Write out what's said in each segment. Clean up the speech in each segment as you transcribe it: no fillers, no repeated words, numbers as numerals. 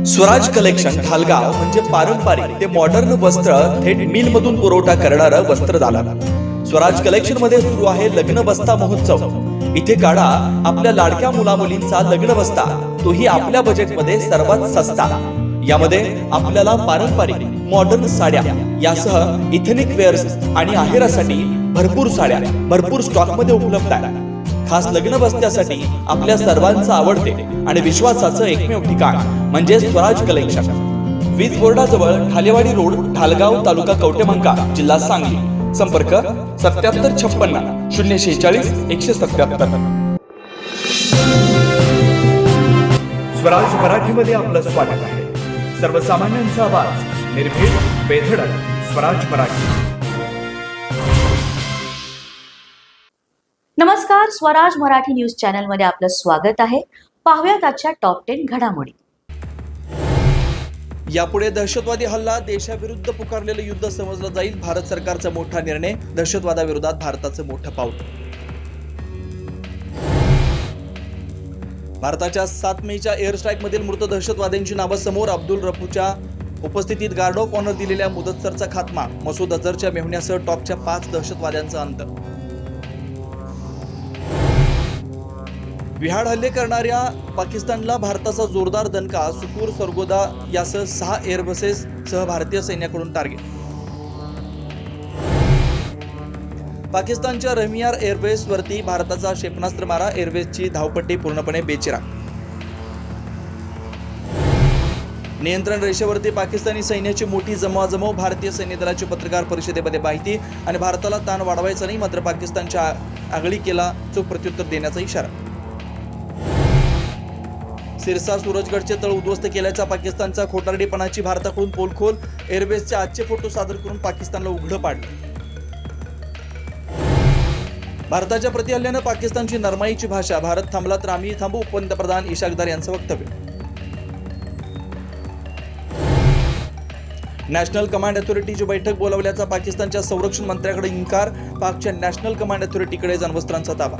Swaraj collection Dhalgaon म्हणजे पारंपरिक ते मॉडर्न वस्त्र थेट मिल मधून पुरवठा करणारं वस्त्रदालन. स्वराज कलेक्शन मध्ये सुरू आहे लग्न बस्ता महोत्सव. इथे काढा आपल्या लाडक्या मुलामुलींचा लग्न बस्ता, तोही आपल्या बजेटमध्ये सर्वात सस्ता. यामध्ये आपल्याला पारंपरिक मॉडर्न साड्या यासह इथेनिक वेअर्स आणि आहेरासाठी भरपूर साड्या भरपूर स्टॉक मध्ये उपलब्ध आहे. खास लग्न बस्त्यासाठी आपल्या सर्वांचं आवडते आणि विश्वासाचं एकमेव ठिकाण म्हणजे स्वराज कलेक्शन. वीज बोर्डाजवळ ढालेवाडी रोड, ढालगाव, तालुका कवटेमंका, जिल्हा सांगली. संपर्क 7756 046 177. स्वराज मराठीमध्ये आपलं स्वागत आहे. सर्वसामान्यांचा आवाज, निर्भीड, बेधडक. स्वराज मराठी. नमस्कार, स्वराज मराठी न्यूज चॅनल मध्ये आपलं स्वागत आहे. पाहूयात आजच्या टॉप 10 घडामोडी. यापुढे दहशतवादी हल्ला देशाविरुद्ध पुकारलेलं युद्ध समजलं जाईल. भारत सरकारचा मोठा निर्णय, दहशतवादाविरोधात भारताचं मोठं पाऊल. भारताच्या 7 मेच्या एअर स्ट्राईक मधील मृत दहशतवाद्यांची नावं समोर. अब्दुल रफूच्या उपस्थितीत गार्ड ऑफ ऑनर दिलेल्या मुदतसरचा खात्मा. मसूद अझरच्या मेहुण्यासह टॉपच्या 5 दहशतवाद्यांचा अंत. विहाड हल्ले करणाऱ्या पाकिस्तानला भारताचा जोरदार दणका. सुकूर, सरगोदा यासह 6 एअरबसेस सह भारतीय सैन्याकडून टार्गेट. पाकिस्तानच्या रमियार एअरबेस वरती भारताचा क्षेपणास्त्र मारा. एअरबेसची धावपट्टी पूर्णपणे बेचिराग. नियंत्रण रेषेवरती पाकिस्तानी सैन्याची मोठी जमवाजमव. भारतीय सैन्य दलाची पत्रकार परिषदेमध्ये माहिती. आणि भारताला ताण वाढवायचा नाही, मात्र पाकिस्तानच्या आगळीकेला चोख प्रत्युत्तर देण्याचा इशारा. सिरसा, सूरजगडचे तळ उद्ध्वस्त केल्याचा पाकिस्तानचा खोटारडेपणाची भारताकडून पोलखोल. एअरबेसचे आजचे फोटो सादर करून पाकिस्तानला उघडं पाडलं. भारताच्या प्रतिहल्ल्यानं पाकिस्तानची नरमाईची भाषा. भारत थांबला तर आम्ही थांबू, पंतप्रधान इशाकदार यांचं वक्तव्य. नॅशनल कमांड अथॉरिटीची बैठक बोलावल्याचा पाकिस्तानच्या संरक्षण मंत्र्याकडे इन्कार. पाकच्या नॅशनल कमांड अथॉरिटीकडे अण्वस्त्रांचा ताबा.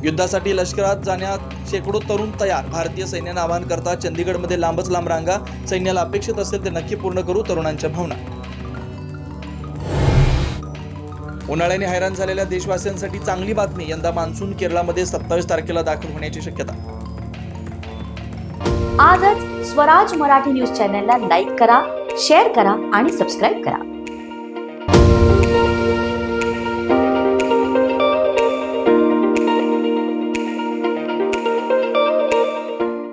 युद्धासाठी लष्करात जाण्यात शेकडो तरुण तयार. भारतीय सैन्यानं आवाहन करता चंदीगडमध्ये लांबच लांब रांगा. सैन्याला अपेक्षित असेल ते नक्की पूर्ण करू, तरुणांच्या भावना. उन्हाळ्याने हैराण झालेल्या देशवासियांसाठी चांगली बातमी. यंदा मान्सून केरळमध्ये 27 तारखेला दाखल होण्याची शक्यता. आजच स्वराज मराठी न्यूज चॅनलला लाईक करा, शेअर करा आणि सबस्क्राईब करा.